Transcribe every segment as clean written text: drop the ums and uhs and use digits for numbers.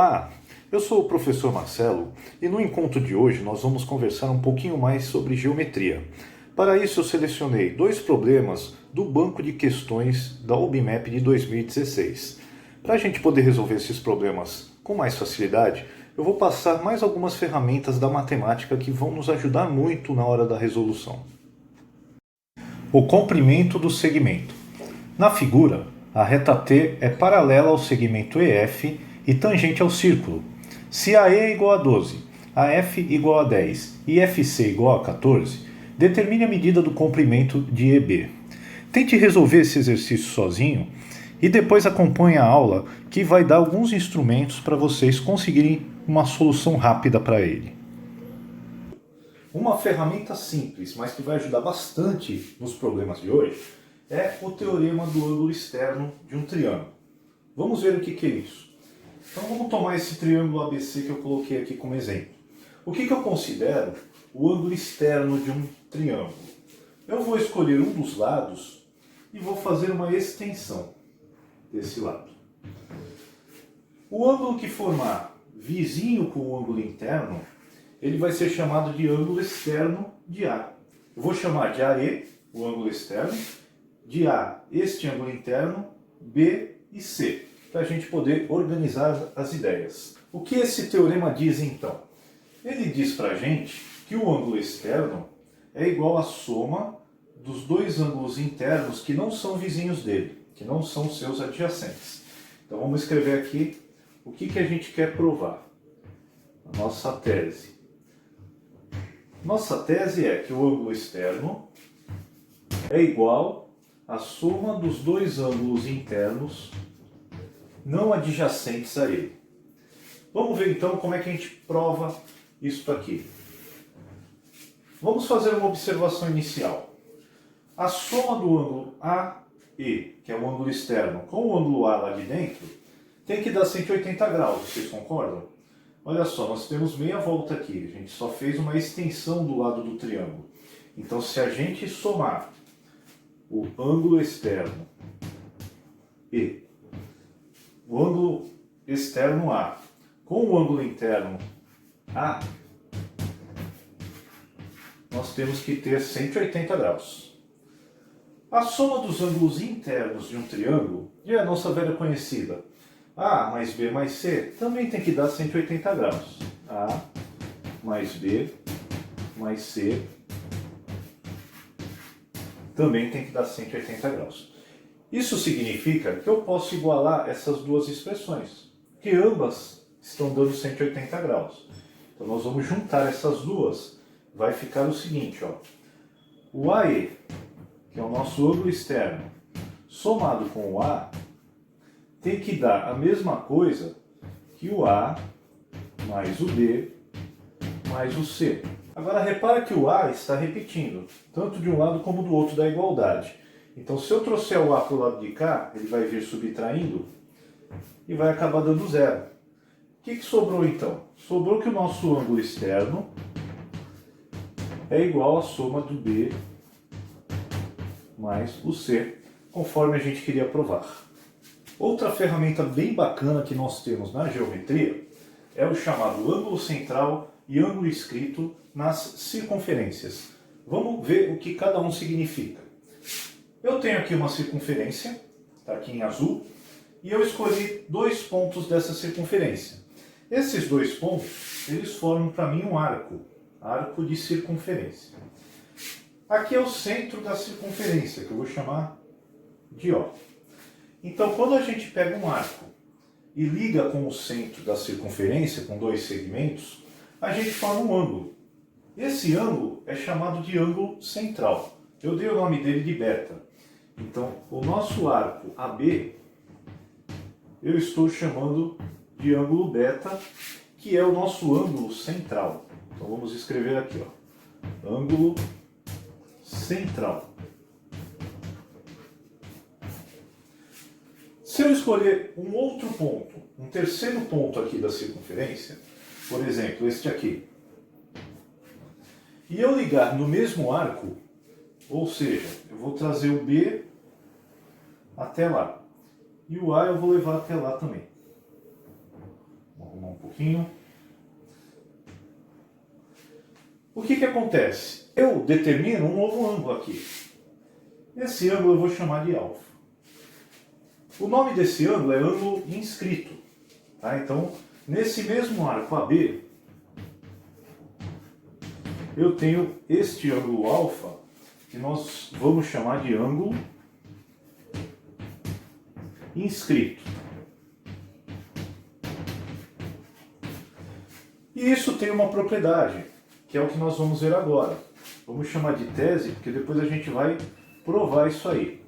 Olá, eu sou o professor Marcelo e no encontro de hoje nós vamos conversar um pouquinho mais sobre geometria. Para isso eu selecionei dois problemas do banco de questões da OBMAP de 2016. Para a gente poder resolver esses problemas com mais facilidade, eu vou passar mais algumas ferramentas da matemática que vão nos ajudar muito na hora da resolução. O comprimento do segmento. Na figura, a reta T é paralela ao segmento EF e tangente ao círculo. Se AE é igual a 12, AF igual a 10 e FC igual a 14, determine a medida do comprimento de EB. Tente resolver esse exercício sozinho e depois acompanhe a aula que vai dar alguns instrumentos para vocês conseguirem uma solução rápida para ele. Uma ferramenta simples, mas que vai ajudar bastante nos problemas de hoje, é o teorema do ângulo externo de um triângulo. Vamos ver o que é isso. Então vamos tomar esse triângulo ABC que eu coloquei aqui como exemplo. O que eu considero o ângulo externo de um triângulo? Eu vou escolher um dos lados e vou fazer uma extensão desse lado. O ângulo que formar vizinho com o ângulo interno, ele vai ser chamado de ângulo externo de A. Eu vou chamar de AE, o ângulo externo, de A, este ângulo interno, B e C, para a gente poder organizar as ideias. O que esse teorema diz então? Ele diz para a gente que o ângulo externo é igual à soma dos dois ângulos internos que não são vizinhos dele, que não são seus adjacentes. Então vamos escrever aqui o que a gente quer provar. A nossa tese. Nossa tese é que o ângulo externo é igual à soma dos dois ângulos internos não adjacentes a ele. Vamos ver então como é que a gente prova isso aqui. Vamos fazer uma observação inicial. A soma do ângulo AE, que é o ângulo externo, com o ângulo A lá de dentro, tem que dar 180 graus, vocês concordam? Olha só, nós temos meia volta aqui, a gente só fez uma extensão do lado do triângulo. Então se a gente somar o ângulo externo E, o ângulo externo A, com o ângulo interno A, nós temos que ter 180 graus. A soma dos ângulos internos de um triângulo é a nossa velha conhecida. A mais B mais C também tem que dar 180 graus. A mais B mais C também tem que dar 180 graus. Isso significa que eu posso igualar essas duas expressões, que ambas estão dando 180 graus. Então nós vamos juntar essas duas. Vai ficar o seguinte, ó. O AE, que é o nosso ângulo externo, somado com o A, tem que dar a mesma coisa que o A mais o B mais o C. Agora repara que o A está repetindo, tanto de um lado como do outro da igualdade. Então se eu trouxer o A para o lado de cá, ele vai vir subtraindo e vai acabar dando zero. O que sobrou então? Sobrou que o nosso ângulo externo é igual à soma do B mais o C, conforme a gente queria provar. Outra ferramenta bem bacana que nós temos na geometria é o chamado ângulo central e ângulo escrito nas circunferências. Vamos ver o que cada um significa. Eu tenho aqui uma circunferência, está aqui em azul, e eu escolhi dois pontos dessa circunferência. Esses dois pontos, eles formam para mim um arco de circunferência. Aqui é o centro da circunferência, que eu vou chamar de O. Então, quando a gente pega um arco e liga com o centro da circunferência, com dois segmentos, a gente forma um ângulo. Esse ângulo é chamado de ângulo central. Eu dei o nome dele de beta. Então, o nosso arco AB, eu estou chamando de ângulo beta, que é o nosso ângulo central. Então, vamos escrever aqui, ó, ângulo central. Se eu escolher um outro ponto, um terceiro ponto aqui da circunferência, por exemplo, este aqui, e eu ligar no mesmo arco, ou seja, eu vou trazer o B até lá, e o A eu vou levar até lá também. Vou pouquinho. O que que acontece? Eu determino um novo ângulo aqui. Esse ângulo eu vou chamar de alfa. O nome desse ângulo é ângulo inscrito. Tá? Então, nesse mesmo arco AB, eu tenho este ângulo alfa, que nós vamos chamar de ângulo inscrito. E isso tem uma propriedade, que é o que nós vamos ver agora. Vamos chamar de tese, porque depois a gente vai provar isso aí.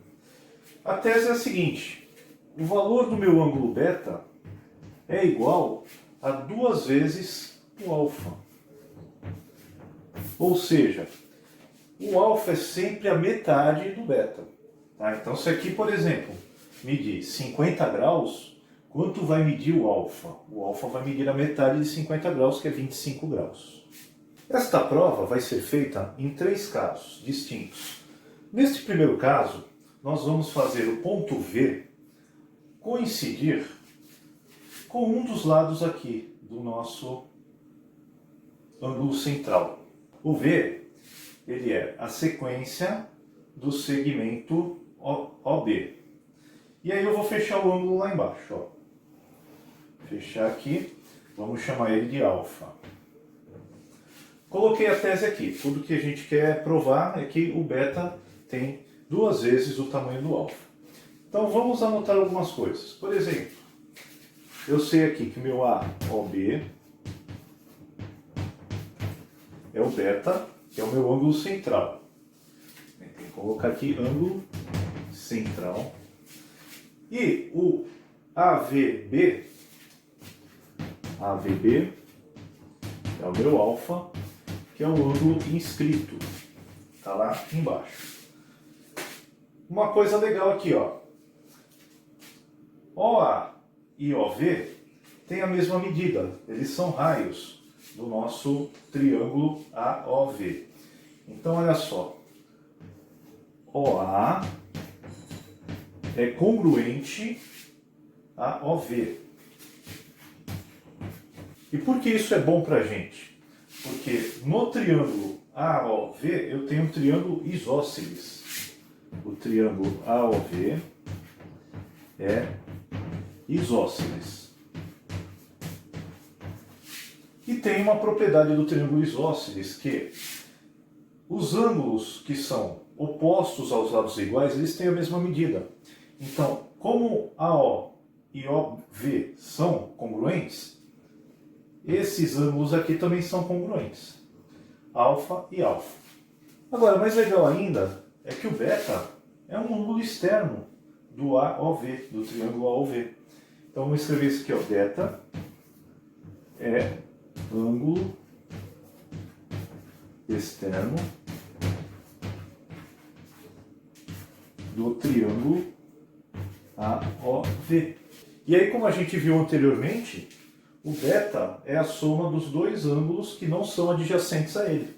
A tese é a seguinte: o valor do meu ângulo beta é igual a 2 vezes o alfa. Ou seja, o alfa é sempre a metade do beta. Tá? Então, se aqui, por exemplo, medir 50 graus, quanto vai medir o alfa? O alfa vai medir a metade de 50 graus, que é 25 graus. Esta prova vai ser feita em 3 casos distintos. Neste primeiro caso, nós vamos fazer o ponto V coincidir com um dos lados aqui do nosso ângulo central. O V, ele é a sequência do segmento OB. E aí eu vou fechar o ângulo lá embaixo. Ó. Fechar aqui, vamos chamar ele de alfa. Coloquei a tese aqui. Tudo que a gente quer provar é que o beta tem 2 vezes o tamanho do alfa. Então vamos anotar algumas coisas. Por exemplo, eu sei aqui que meu AOB é o beta, que é o meu ângulo central. Tem que colocar aqui ângulo central. E o AVB é o meu alfa, que é o ângulo inscrito. Está lá embaixo. Uma coisa legal aqui, ó. OA e OV têm a mesma medida. Eles são raios do nosso triângulo AOV. Então, olha só. OA é congruente a OV. E por que isso é bom para a gente? Porque no triângulo AOV eu tenho um triângulo isósceles. O triângulo AOV é isósceles. E tem uma propriedade do triângulo isósceles que os ângulos que são opostos aos lados iguais, eles têm a mesma medida. Então, como AO e OV são congruentes, esses ângulos aqui também são congruentes. Alfa e alfa. Agora, mais legal ainda é que o beta é um ângulo externo do AOV, do triângulo AOV. Então vamos escrever isso aqui, ó. Beta é ângulo externo do triângulo AOV. E aí, como a gente viu anteriormente, o beta é a soma dos dois ângulos que não são adjacentes a ele.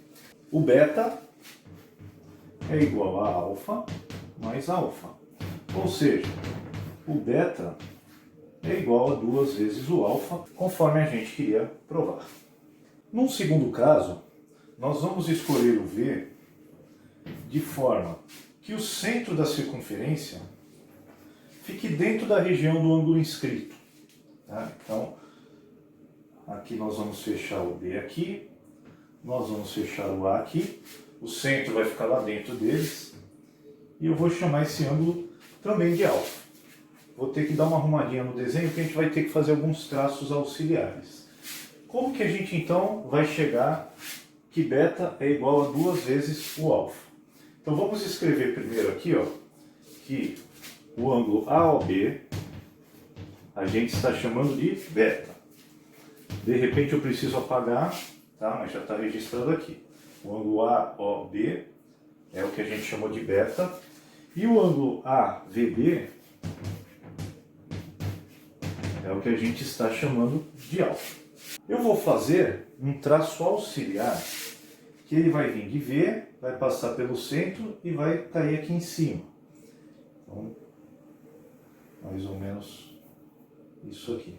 O beta é igual a alfa mais alfa. Ou seja, o beta é igual a 2 vezes o alfa, conforme a gente queria provar. Num segundo caso, nós vamos escolher o V de forma que o centro da circunferência fique dentro da região do ângulo inscrito. Tá? Então, aqui nós vamos fechar o B aqui, nós vamos fechar o A aqui, o centro vai ficar lá dentro deles, e eu vou chamar esse ângulo também de alfa. Vou ter que dar uma arrumadinha no desenho, porque a gente vai ter que fazer alguns traços auxiliares. Como que a gente então vai chegar que beta é igual a 2 vezes o alfa? Então vamos escrever primeiro aqui, ó, que o ângulo AOB a gente está chamando de beta. De repente eu preciso apagar, tá? Mas já está registrado aqui. O ângulo AOB é o que a gente chamou de beta. E o ângulo AVB é o que a gente está chamando de alfa. Eu vou fazer um traço auxiliar, que ele vai vir de V, vai passar pelo centro e vai cair aqui em cima. Então, mais ou menos isso aqui.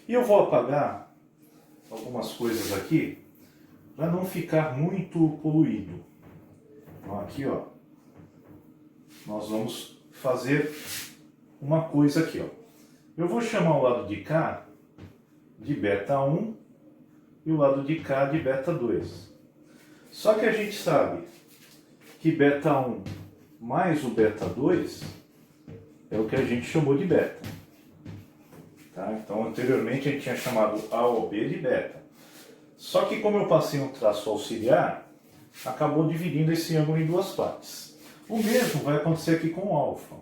E eu vou apagar algumas coisas aqui para não ficar muito poluído. Então aqui, ó, nós vamos fazer uma coisa aqui, ó. Eu vou chamar o lado de cá de beta 1 e o lado de cá de beta 2. Só que a gente sabe que beta 1 mais o beta 2 é o que a gente chamou de beta. Tá? Então anteriormente a gente tinha chamado A ou B de beta. Só que como eu passei um traço auxiliar, acabou dividindo esse ângulo em duas partes. O mesmo vai acontecer aqui com o alfa.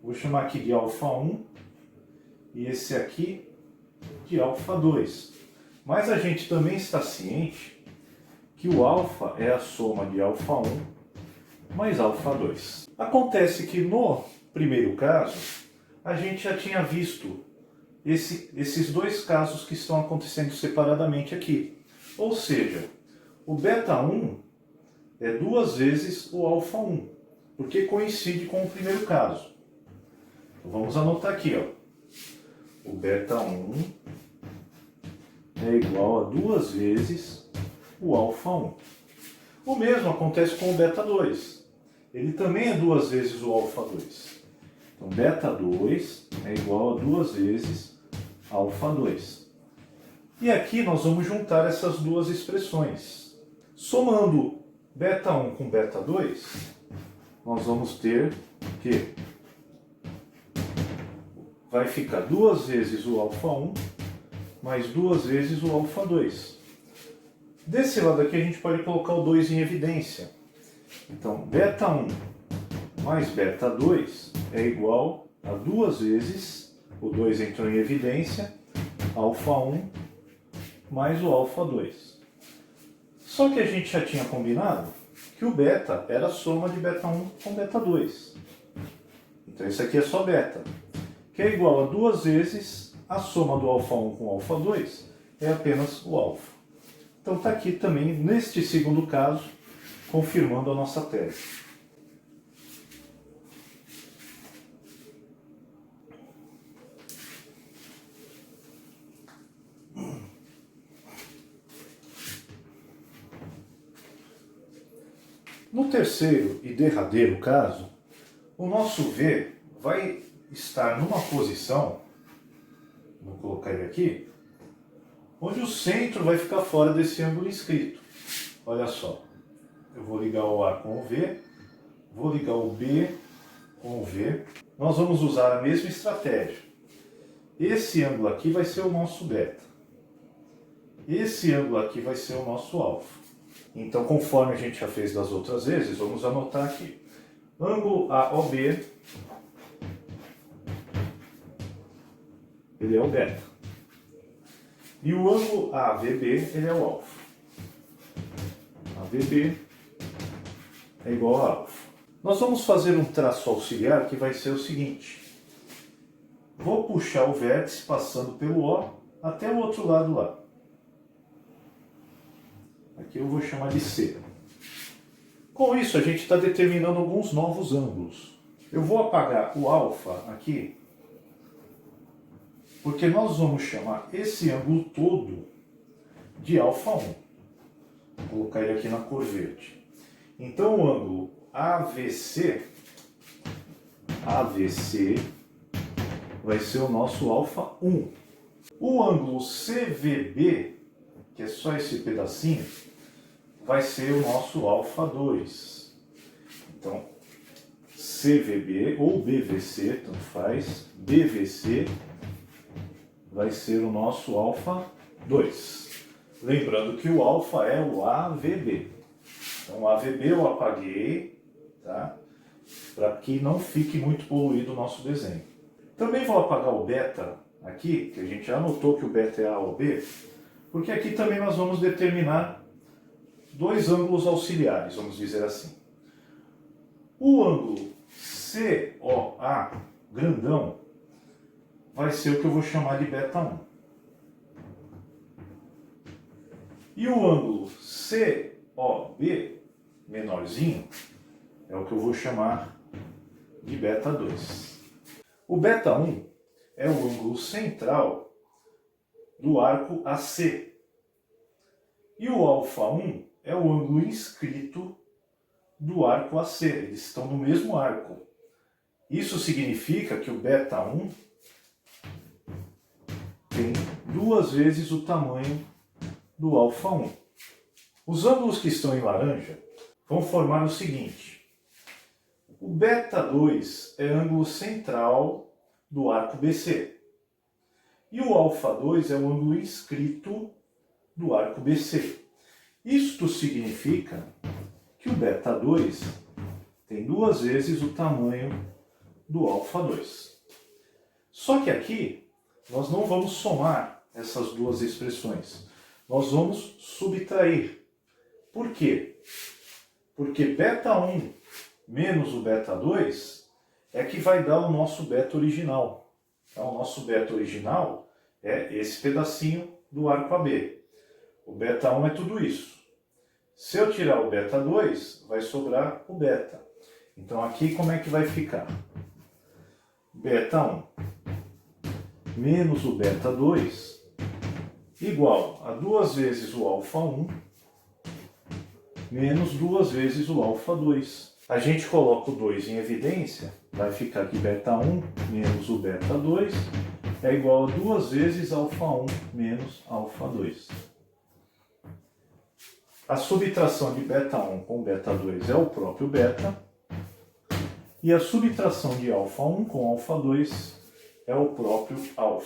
Vou chamar aqui de alfa 1 e esse aqui de alfa 2. Mas a gente também está ciente que o alfa é a soma de alfa 1 mais alfa 2. Acontece que no primeiro caso, a gente já tinha visto esses dois casos que estão acontecendo separadamente aqui. Ou seja, o beta 1 é duas vezes o alfa 1, porque coincide com o primeiro caso. Então, vamos anotar aqui, ó. O beta 1 é igual a duas vezes o alfa 1. O mesmo acontece com o beta 2. Ele também é duas vezes o alfa 2. Então, beta 2 é igual a duas vezes alfa 2. E aqui nós vamos juntar essas duas expressões. Somando beta 1 com beta 2, nós vamos ter que vai ficar duas vezes o alfa 1 mais duas vezes o alfa 2. Desse lado aqui a gente pode colocar o 2 em evidência. Então, beta 1 mais beta 2 é igual a duas vezes, o 2 entrou em evidência, alfa 1 mais o alfa 2. Só que a gente já tinha combinado que o beta era a soma de beta 1 com beta 2. Então isso aqui é só beta, que é igual a duas vezes a soma do alfa 1 com o alfa 2, é apenas o alfa. Então está aqui também, neste segundo caso, confirmando a nossa tese. No terceiro e derradeiro caso, o nosso V vai estar numa posição, vou colocar ele aqui, onde o centro vai ficar fora desse ângulo inscrito. Olha só, eu vou ligar o A com o V, vou ligar o B com o V. Nós vamos usar a mesma estratégia. Esse ângulo aqui vai ser o nosso beta. Esse ângulo aqui vai ser o nosso alfa. Então, conforme a gente já fez das outras vezes, vamos anotar aqui. Ângulo AOB, ele é o beta. E o ângulo AVB, ele é o alfa. AVB é igual a alfa. Nós vamos fazer um traço auxiliar que vai ser o seguinte. Vou puxar o vértice passando pelo O até o outro lado lá. Aqui eu vou chamar de C. Com isso, a gente está determinando alguns novos ângulos. Eu vou apagar o alfa aqui, porque nós vamos chamar esse ângulo todo de alfa 1. Vou colocar ele aqui na cor verde. Então, o ângulo AVC vai ser o nosso alfa 1. O ângulo CVB, que é só esse pedacinho, vai ser o nosso alfa 2. Então, CVB ou BVC, tanto faz, BVC vai ser o nosso alfa 2. Lembrando que o alfa é o AVB. Então, o AVB eu apaguei, tá? Para que não fique muito poluído o nosso desenho. Também vou apagar o beta aqui, que a gente já anotou que o beta é A ou B, porque aqui também nós vamos determinar dois ângulos auxiliares, vamos dizer assim. O ângulo COA, grandão, vai ser o que eu vou chamar de beta 1. E o ângulo COB, menorzinho, é o que eu vou chamar de beta 2. O beta 1 é o ângulo central do arco AC. E o α1 é o ângulo inscrito do arco AC, eles estão no mesmo arco. Isso significa que o β1 tem 2 vezes o tamanho do α1. Os ângulos que estão em laranja vão formar o seguinte: o β2 é ângulo central do arco BC e o α2 é o ângulo inscrito do arco BC. Isto significa que o β2 tem 2 vezes o tamanho do α2. Só que aqui nós não vamos somar essas duas expressões, nós vamos subtrair. Por quê? Porque β1 menos o β2 é que vai dar o nosso β original. Então, o nosso β original é esse pedacinho do arco AB. O β1 é tudo isso. Se eu tirar o β2, vai sobrar o β. Então aqui como é que vai ficar? β1 menos o β2 igual a 2 vezes o α1 menos 2 vezes o α2. A gente coloca o 2 em evidência, vai ficar que β1 menos o β2 é igual a 2 vezes α1 menos α2. A subtração de β1 com β2 é o próprio β, e a subtração de α1 com α2 é o próprio α.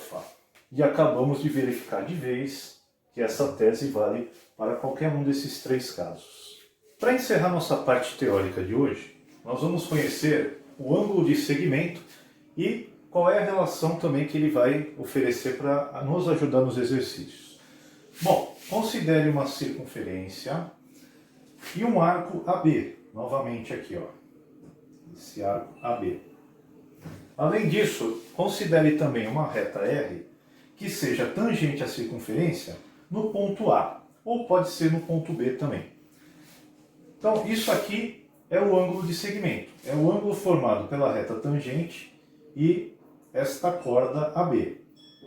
E acabamos de verificar de vez que essa tese vale para qualquer um desses 3 casos. Para encerrar nossa parte teórica de hoje, nós vamos conhecer o ângulo de segmento e qual é a relação também que ele vai oferecer para nos ajudar nos exercícios. Bom, considere uma circunferência e um arco AB, novamente aqui, ó, esse arco AB. Além disso, considere também uma reta R que seja tangente à circunferência no ponto A, ou pode ser no ponto B também. Então, isso aqui é o ângulo de segmento, é o ângulo formado pela reta tangente e esta corda AB,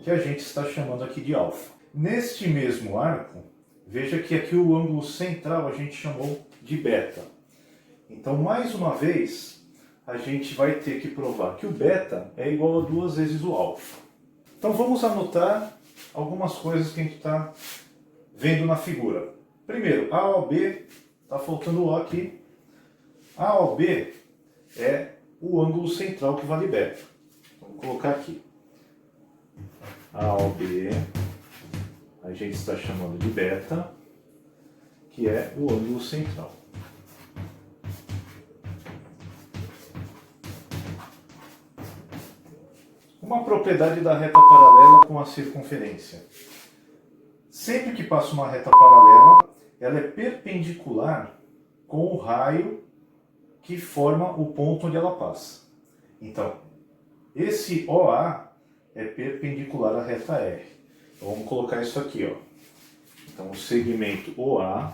que a gente está chamando aqui de α. Neste mesmo arco, veja que aqui o ângulo central a gente chamou de β. Então, mais uma vez, a gente vai ter que provar que o β é igual a 2 vezes o α. Então, vamos anotar algumas coisas que a gente está vendo na figura. Primeiro, AOB, está faltando o O aqui. AOB é o ângulo central que vale β. Vamos colocar aqui. AOB, a gente está chamando de β, que é o ângulo central. Uma propriedade da reta paralela com a circunferência. Sempre que passa uma reta paralela, ela é perpendicular com o raio que forma o ponto onde ela passa. Então, esse OA é perpendicular à reta R. Então, vamos colocar isso aqui, ó. Então, o segmento OA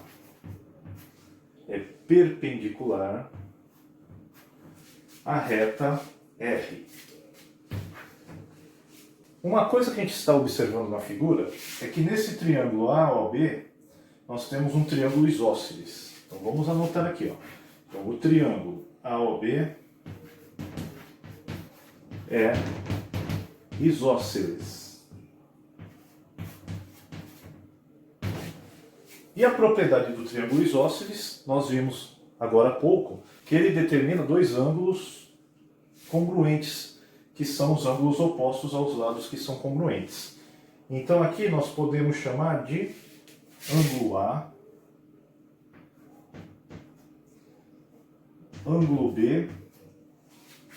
é perpendicular à reta R. Uma coisa que a gente está observando na figura é que nesse triângulo AOB nós temos um triângulo isósceles. Então vamos anotar aqui, ó. Então, o triângulo AOB é isósceles. E a propriedade do triângulo isósceles, nós vimos agora há pouco, que ele determina 2 ângulos congruentes, que são os ângulos opostos aos lados que são congruentes. Então aqui nós podemos chamar de ângulo A, ângulo B,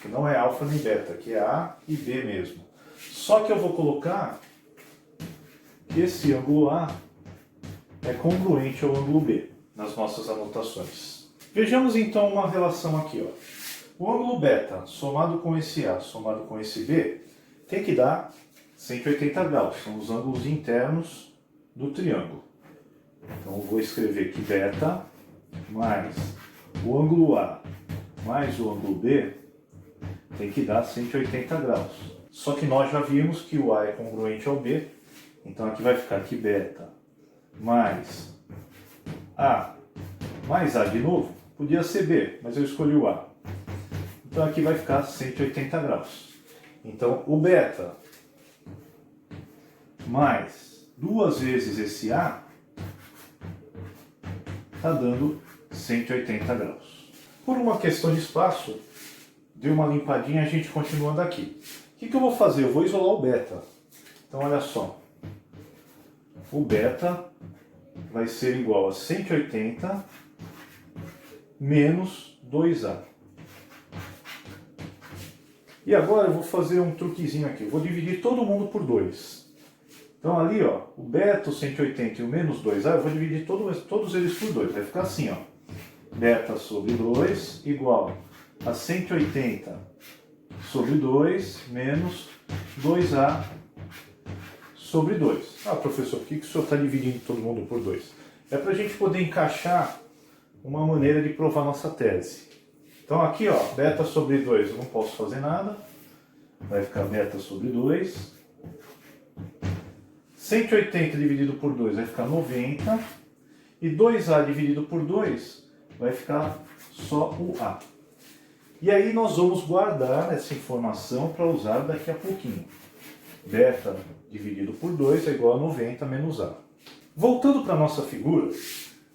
que não é alfa nem beta, que é A e B mesmo. Só que eu vou colocar que esse ângulo A é congruente ao ângulo B nas nossas anotações. Vejamos então uma relação aqui, ó. O ângulo beta somado com esse A somado com esse B tem que dar 180 graus, são os ângulos internos do triângulo. Então eu vou escrever que beta mais o ângulo A mais o ângulo B tem que dar 180 graus. Só que nós já vimos que o A é congruente ao B, Então aqui vai ficar que beta mais A mais A de novo. Podia ser B, mas eu escolhi o A. Então aqui vai ficar 180 graus. Então o beta mais duas vezes esse A está dando 180 graus. Por uma questão de espaço, deu uma limpadinha e a gente continua daqui. O que eu vou fazer? Eu vou isolar o beta. Então olha só. O beta vai ser igual a 180 menos 2A. E agora eu vou fazer um truquezinho aqui. Eu vou dividir todo mundo por 2. Então ali, ó, o beta, o 180 e o menos 2A, eu vou dividir todos eles por 2. Vai ficar assim, ó. Beta sobre 2 igual a 180 sobre 2 menos 2A sobre 2. Ah, professor, por que o senhor está dividindo todo mundo por 2? É para a gente poder encaixar uma maneira de provar nossa tese. Então aqui, ó, beta sobre 2 eu não posso fazer nada. Vai ficar beta sobre 2. 180 dividido por 2 vai ficar 90. E 2A dividido por 2 vai ficar só o A. E aí nós vamos guardar essa informação para usar daqui a pouquinho. Beta dividido por 2 é igual a 90 menos A. Voltando para a nossa figura,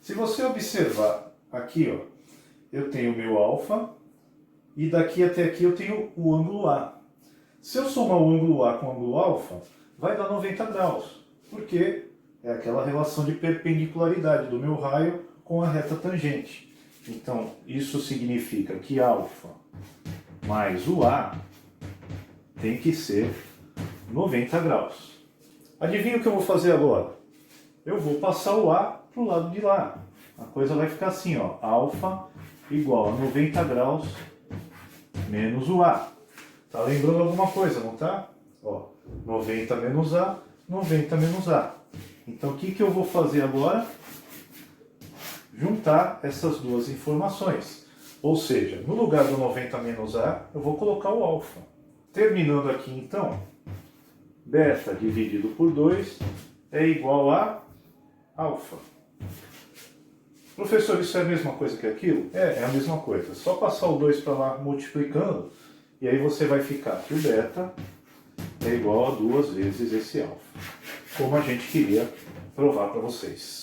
se você observar aqui, ó, eu tenho o meu alfa e daqui até aqui eu tenho o ângulo A. Se eu somar o ângulo A com o ângulo alfa, vai dar 90 graus, porque é aquela relação de perpendicularidade do meu raio com a reta tangente. Então, isso significa que alfa mais o A tem que ser 90 graus. Adivinha o que eu vou fazer agora? Eu vou passar o A para o lado de lá. A coisa vai ficar assim, ó, alfa igual a 90 graus menos o A. Tá lembrando alguma coisa, não tá? Ó, 90 menos A, 90 menos A. Então o que eu vou fazer agora? Juntar essas duas informações. Ou seja, no lugar do 90 menos A, eu vou colocar o alfa. Terminando aqui então, beta dividido por 2 é igual a alfa. Professor, isso é a mesma coisa que aquilo? É a mesma coisa. É só passar o 2 para lá multiplicando, e aí você vai ficar que o beta é igual a 2 vezes esse alfa. Como a gente queria provar para vocês.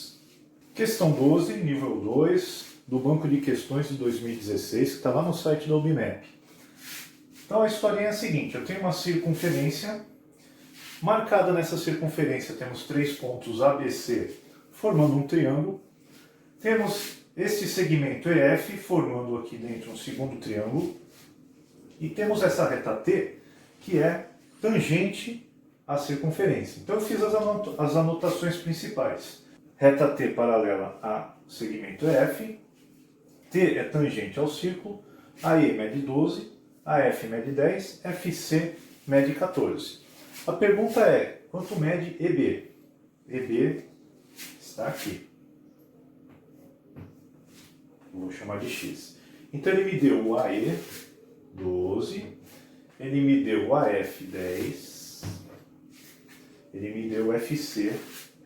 Questão 12, nível 2, do banco de questões de 2016, que está lá no site da UBMAP. Então a historinha é a seguinte, eu tenho uma circunferência, marcada nessa circunferência temos 3 pontos ABC formando um triângulo, temos este segmento EF formando aqui dentro um segundo triângulo, e temos essa reta T que é tangente à circunferência. Então eu fiz as anotações principais. Reta T paralela a segmento EF, T é tangente ao círculo, AE mede 12, AF mede 10, FC mede 14. A pergunta é, quanto mede EB? EB está aqui. Vou chamar de X. Então ele me deu o AE 12, ele me deu o AF 10, ele me deu o FC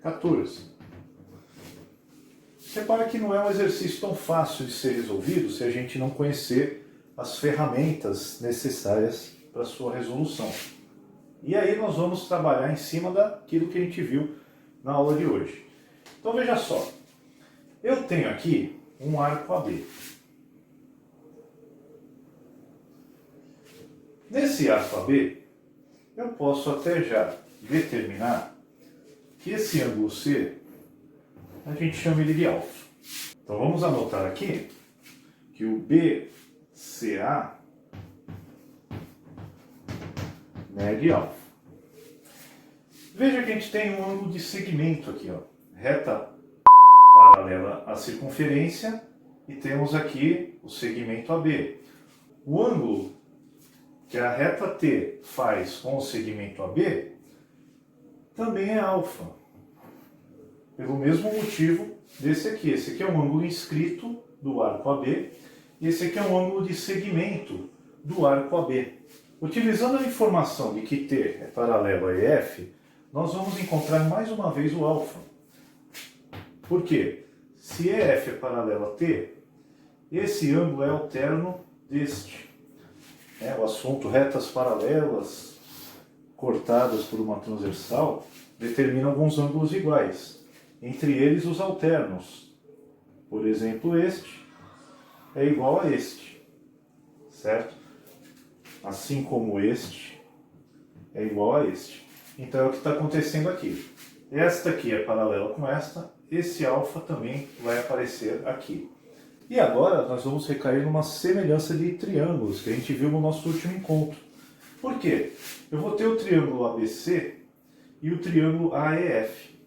14. Repara que não é um exercício tão fácil de ser resolvido se a gente não conhecer as ferramentas necessárias para a sua resolução. E aí nós vamos trabalhar em cima daquilo que a gente viu na aula de hoje. Então veja só, eu tenho aqui um arco AB. Nesse arco AB, eu posso até já determinar que esse ângulo C, a gente chama ele de alfa. Então vamos anotar aqui que o BCA mede alfa. Veja que a gente tem um ângulo de segmento aqui, ó, reta paralela à circunferência, e temos aqui o segmento AB. O ângulo que a reta T faz com o segmento AB também é alfa, pelo mesmo motivo desse aqui. Esse aqui é um ângulo inscrito do arco AB, e esse aqui é um ângulo de segmento do arco AB. Utilizando a informação de que T é paralelo a EF, nós vamos encontrar mais uma vez o alfa. Por quê? Se EF é paralelo a T, esse ângulo é alterno deste. O assunto retas paralelas cortadas por uma transversal determina alguns ângulos iguais, entre eles os alternos. Por exemplo, este é igual a este, certo? Assim como este é igual a este. Então é o que está acontecendo aqui. Esta aqui é paralela com esta, esse alfa também vai aparecer aqui. E agora nós vamos recair numa semelhança de triângulos que a gente viu no nosso último encontro. Por quê? Eu vou ter o triângulo ABC e o triângulo AEF.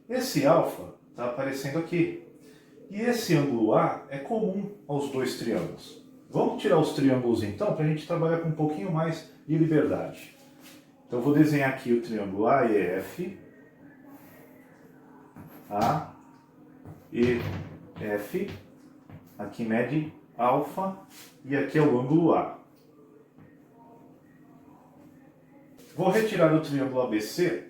Esse alfa está aparecendo aqui. E esse ângulo A é comum aos dois triângulos. Vamos tirar os triângulos então para a gente trabalhar com um pouquinho mais de liberdade. Então eu vou desenhar aqui o triângulo AEF, A e F, aqui mede alfa e aqui é o ângulo A. Vou retirar o triângulo ABC,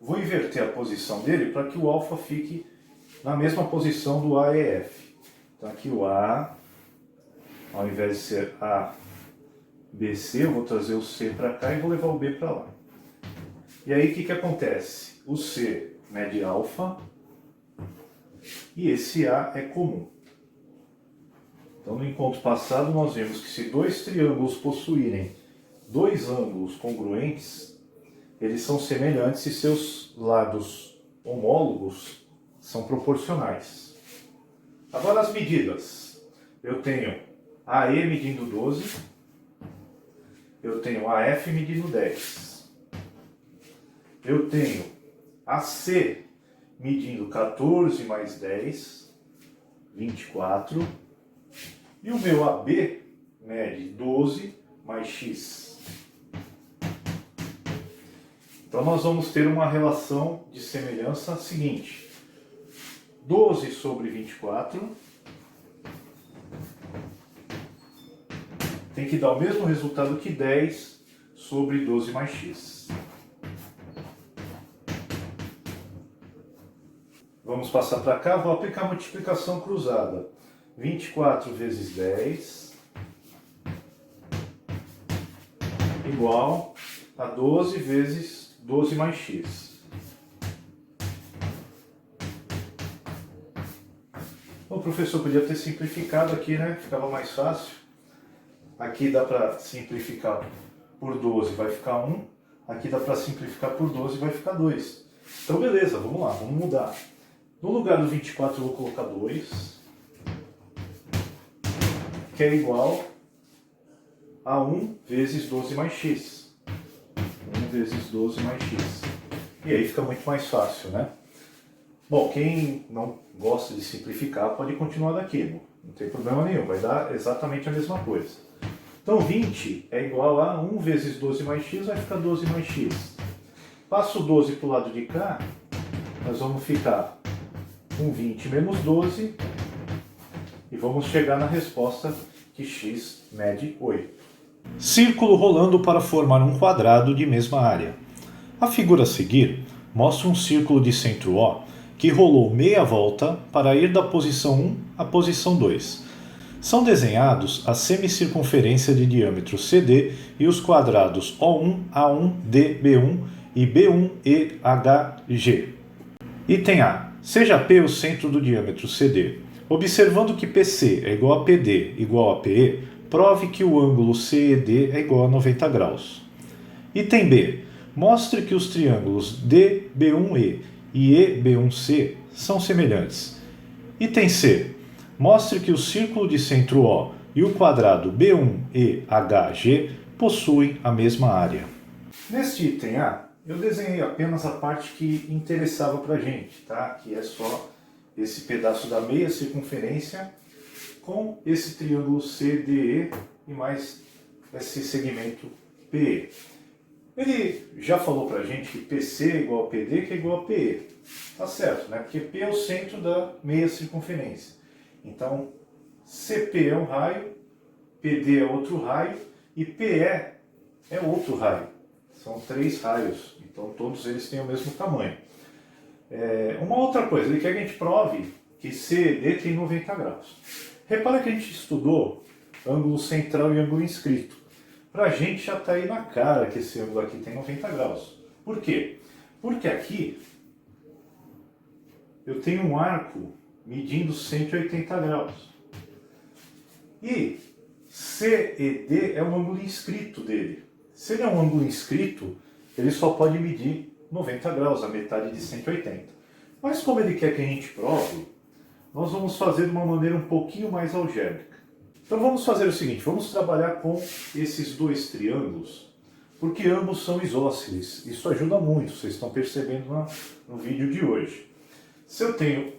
vou inverter a posição dele para que o alfa fique na mesma posição do AEF. Então aqui o A, ao invés de ser ABC, eu vou trazer o C para cá e vou levar o B para lá. E aí o que acontece? O C mede alfa e esse A é comum. Então no encontro passado nós vimos que se dois triângulos possuírem dois ângulos congruentes, eles são semelhantes se seus lados homólogos são proporcionais. Agora as medidas. Eu tenho AE medindo 12, eu tenho AF medindo 10. Eu tenho AC medindo 14 mais 10, 24. E o meu AB mede 12 mais X. Então nós vamos ter uma relação de semelhança seguinte. 12 sobre 24 tem que dar o mesmo resultado que 10 sobre 12 mais X. Vamos passar para cá, vou aplicar a multiplicação cruzada. 24 vezes 10 igual a 12 vezes 12 mais X. O professor podia ter simplificado aqui, né? Ficava mais fácil. Aqui dá para simplificar por 12, vai ficar 1. Aqui dá para simplificar por 12, vai ficar 2. Então beleza, vamos lá, vamos mudar. No lugar do 24 eu vou colocar 2, que é igual a 1 vezes 12 mais x. 1 vezes 12 mais x. E aí fica muito mais fácil, né? Bom, quem não gosta de simplificar pode continuar daqui, não tem problema nenhum, vai dar exatamente a mesma coisa. Então 20 é igual a 1 vezes 12 mais x, vai ficar 12 mais x. Passo o 12 para o lado de cá, nós vamos ficar com 20 menos 12 e vamos chegar na resposta que x mede 8. Círculo rolando para formar um quadrado de mesma área. A figura a seguir mostra um círculo de centro O que rolou meia volta para ir da posição 1 à posição 2. São desenhados a semicircunferência de diâmetro CD e os quadrados O1, A1, D, B1 e B1, E, HG. Item A. Seja P o centro do diâmetro CD. Observando que PC é igual a PD igual a PE, prove que o ângulo CED é igual a 90 graus. Item B. Mostre que os triângulos DB1E e EB1C são semelhantes. Item C. Mostre que o círculo de centro O e o quadrado B1EHG possuem a mesma área. Neste item A, eu desenhei apenas a parte que interessava para a gente, tá? Que é só esse pedaço da meia circunferência com esse triângulo CDE e mais esse segmento PE. Ele já falou para a gente que PC é igual a PD, que é igual a PE. Tá certo, né? Porque P é o centro da meia circunferência. Então, CP é um raio, PD é outro raio e PE é outro raio. São 3 raios, então todos eles têm o mesmo tamanho. Uma outra coisa, ele quer que a gente prove que CED tem 90 graus. Repara que a gente estudou ângulo central e ângulo inscrito. Para a gente já está aí na cara que esse ângulo aqui tem 90 graus. Por quê? Porque aqui eu tenho um arco medindo 180 graus. E CED é o ângulo inscrito dele. Se ele é um ângulo inscrito, ele só pode medir 90 graus, a metade de 180. Mas como ele quer que a gente prove, nós vamos fazer de uma maneira um pouquinho mais algébrica. Então vamos fazer o seguinte, vamos trabalhar com esses dois triângulos, porque ambos são isósceles. Isso ajuda muito, vocês estão percebendo no vídeo de hoje. Se eu tenho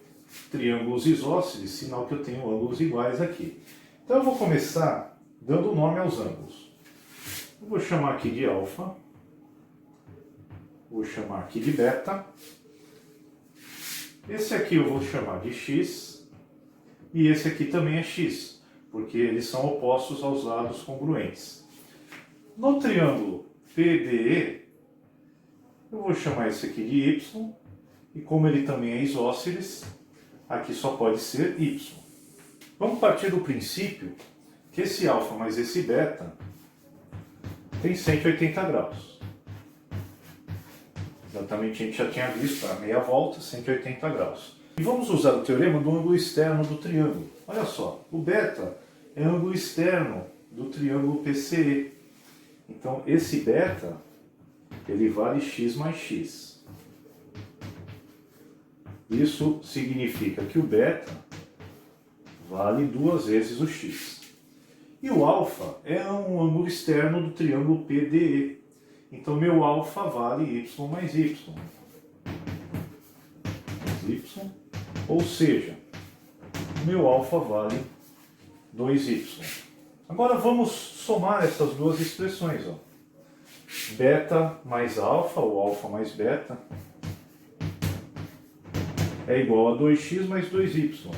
triângulos isósceles, sinal que eu tenho ângulos iguais aqui. Então eu vou começar dando nome aos ângulos. Eu vou chamar aqui de alfa, vou chamar aqui de beta, esse aqui eu vou chamar de x, e esse aqui também é x, porque eles são opostos aos lados congruentes. No triângulo PDE, eu vou chamar esse aqui de y, e como ele também é isósceles, aqui só pode ser y. Vamos partir do princípio que esse alfa mais esse beta tem 180 graus. Exatamente, a gente já tinha visto a meia volta, 180 graus. E vamos usar o teorema do ângulo externo do triângulo. Olha só, o beta é ângulo externo do triângulo PCE. Então esse beta, ele vale x mais x. Isso significa que o beta vale 2 vezes o x. E o alfa é um ângulo externo do triângulo PDE. Então meu alfa vale y mais y. Ou seja, meu alfa vale 2y. Agora vamos somar essas duas expressões. Ó. Beta mais alfa, ou alfa mais beta, é igual a 2x mais 2y.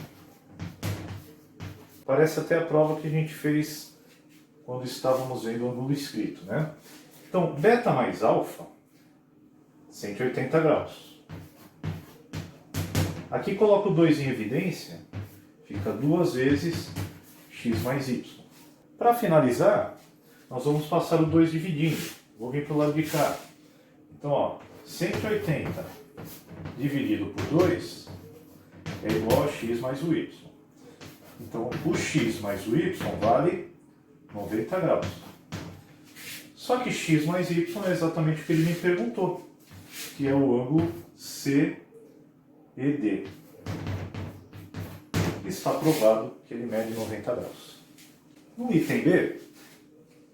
Parece até a prova que a gente fez quando estávamos vendo o ângulo inscrito, né? Então, beta mais alfa, 180 graus. Aqui coloco o 2 em evidência, fica 2 vezes x mais y. Para finalizar, nós vamos passar o 2 dividindo. Vou vir para o lado de cá. Então, ó, 180 dividido por 2 é igual a x mais o y. Então, o x mais o y vale 90 graus. Só que x mais y é exatamente o que ele me perguntou, que é o ângulo CED. Está provado que ele mede 90 graus. No item B,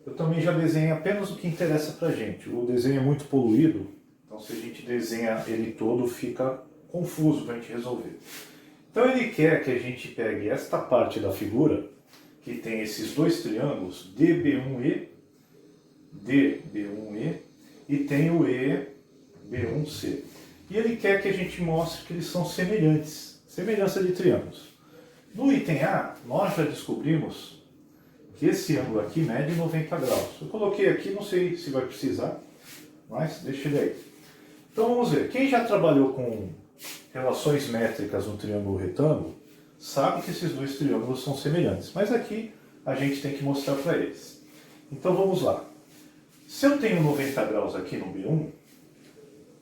eu também já desenhei apenas o que interessa para a gente. O desenho é muito poluído, então se a gente desenha ele todo, fica confuso para a gente resolver. Então ele quer que a gente pegue esta parte da figura, que tem esses dois triângulos, DB1E, DB1E, e tem o EB1C. E ele quer que a gente mostre que eles são semelhantes, semelhança de triângulos. No item A, nós já descobrimos que esse ângulo aqui mede 90 graus. Eu coloquei aqui, não sei se vai precisar, mas deixa ele aí. Então vamos ver, quem já trabalhou com relações métricas no triângulo retângulo, sabe que esses dois triângulos são semelhantes. Mas aqui a gente tem que mostrar para eles. Então vamos lá. Se eu tenho 90 graus aqui no B1,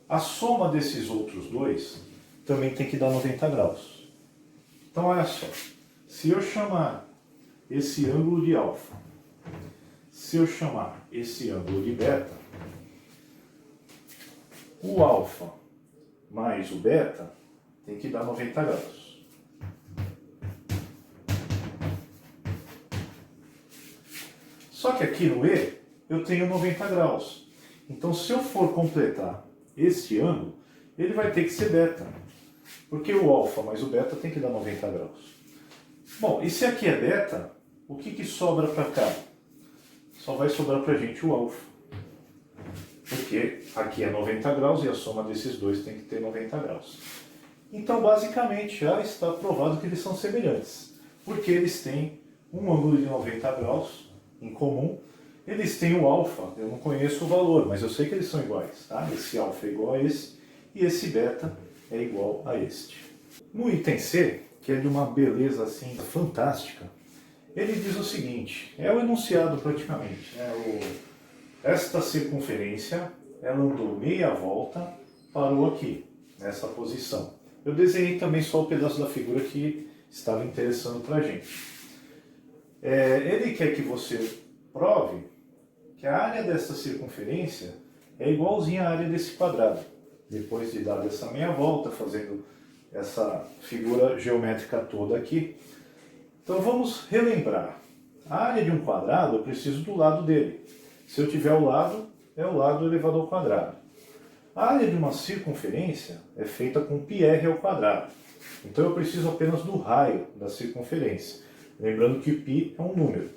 a soma desses outros dois também tem que dar 90 graus. Então olha só, se eu chamar esse ângulo de alfa, se eu chamar esse ângulo de beta, o alfa mais o beta tem que dar 90 graus. Só que aqui no E eu tenho 90 graus. Então se eu for completar este ângulo, ele vai ter que ser beta. Porque o alfa mais o beta tem que dar 90 graus. Bom, e se aqui é beta, o que sobra para cá? Só vai sobrar para a gente o alfa. Porque aqui é 90 graus e a soma desses dois tem que ter 90 graus. Então, basicamente, já está provado que eles são semelhantes. Porque eles têm um ângulo de 90 graus em comum Eles têm o alfa, eu não conheço o valor, mas eu sei que eles são iguais. Tá? Esse alfa é igual a esse e esse beta é igual a este. No item C, que é de uma beleza assim fantástica, ele diz o seguinte, é o enunciado praticamente, né? Esta circunferência, ela andou meia volta, parou aqui, nessa posição. Eu desenhei também só o pedaço da figura que estava interessando para a gente. Ele quer que você prove que a área dessa circunferência é igualzinha à área desse quadrado. Depois de dar essa meia volta, fazendo essa figura geométrica toda aqui. Então vamos relembrar. A área de um quadrado, eu preciso do lado dele. Se eu tiver o lado, é o lado elevado ao quadrado. A área de uma circunferência é feita com πr ao quadrado. Então eu preciso apenas do raio da circunferência. Lembrando que π é um número.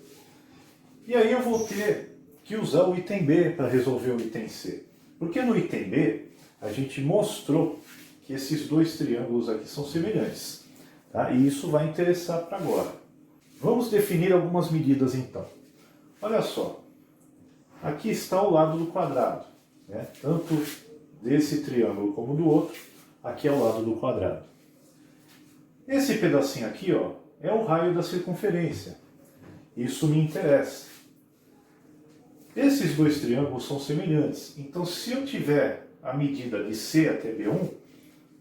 E aí eu vou ter que usar o item B para resolver o item C. Porque no item B, a gente mostrou que esses dois triângulos aqui são semelhantes. Tá? E isso vai interessar para agora. Vamos definir algumas medidas então. Olha só. Aqui está o lado do quadrado. Né? Tanto desse triângulo como do outro. Aqui é o lado do quadrado. Esse pedacinho aqui, ó, é o raio da circunferência. Isso me interessa. Esses dois triângulos são semelhantes. Então, se eu tiver a medida de C até B1,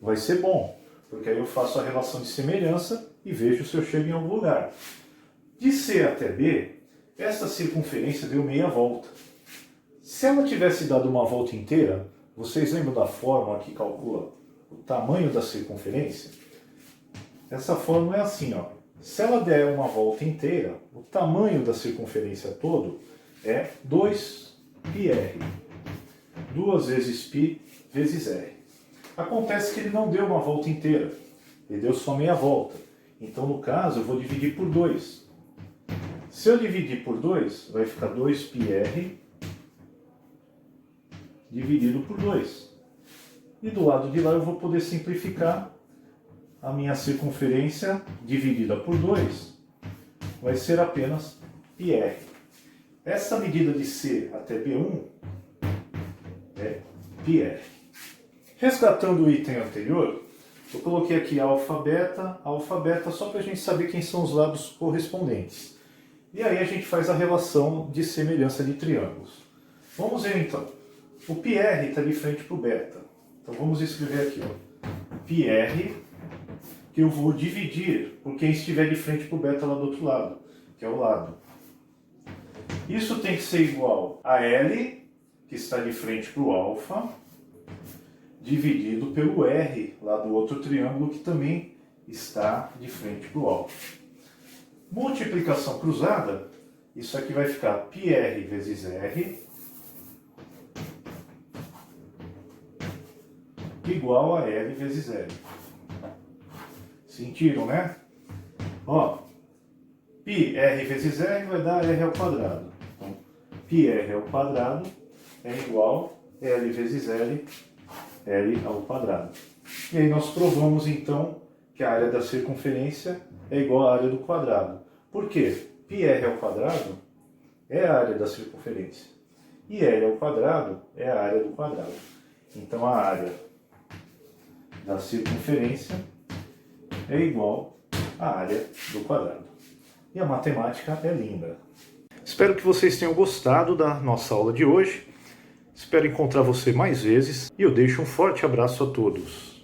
vai ser bom. Porque aí eu faço a relação de semelhança e vejo se eu chego em algum lugar. De C até B, essa circunferência deu meia volta. Se ela tivesse dado uma volta inteira, vocês lembram da fórmula que calcula o tamanho da circunferência? Essa fórmula é assim, ó. Se ela der uma volta inteira, o tamanho da circunferência todo é 2πr. 2 vezes π vezes r. Acontece que ele não deu uma volta inteira. Ele deu só meia volta. Então, no caso, eu vou dividir por 2. Se eu dividir por 2, vai ficar 2πr dividido por 2. E do lado de lá eu vou poder simplificar. A minha circunferência dividida por 2 vai ser apenas πr. Essa medida de C até B1 é πr. Resgatando o item anterior, eu coloquei aqui alfa, beta, só para a gente saber quem são os lados correspondentes. E aí a gente faz a relação de semelhança de triângulos. Vamos ver então. O πr está de frente para o beta. Então vamos escrever aqui, ó. πr, que eu vou dividir por quem estiver de frente para o beta lá do outro lado, que é o lado. Isso tem que ser igual a L, que está de frente para o alfa, dividido pelo R, lá do outro triângulo, que também está de frente para o alfa. Multiplicação cruzada, isso aqui vai ficar πr vezes R, igual a L vezes L. Sentiram, né? Ó, πr vezes R vai dar R ao quadrado. Então, πr ao quadrado é igual a L vezes L, L ao quadrado. E aí nós provamos então que a área da circunferência é igual à área do quadrado. Por quê? πr ao quadrado é a área da circunferência. E L ao quadrado é a área do quadrado. Então a área da circunferência é igual à área do quadrado. E a matemática é linda. Espero que vocês tenham gostado da nossa aula de hoje. Espero encontrar você mais vezes e eu deixo um forte abraço a todos.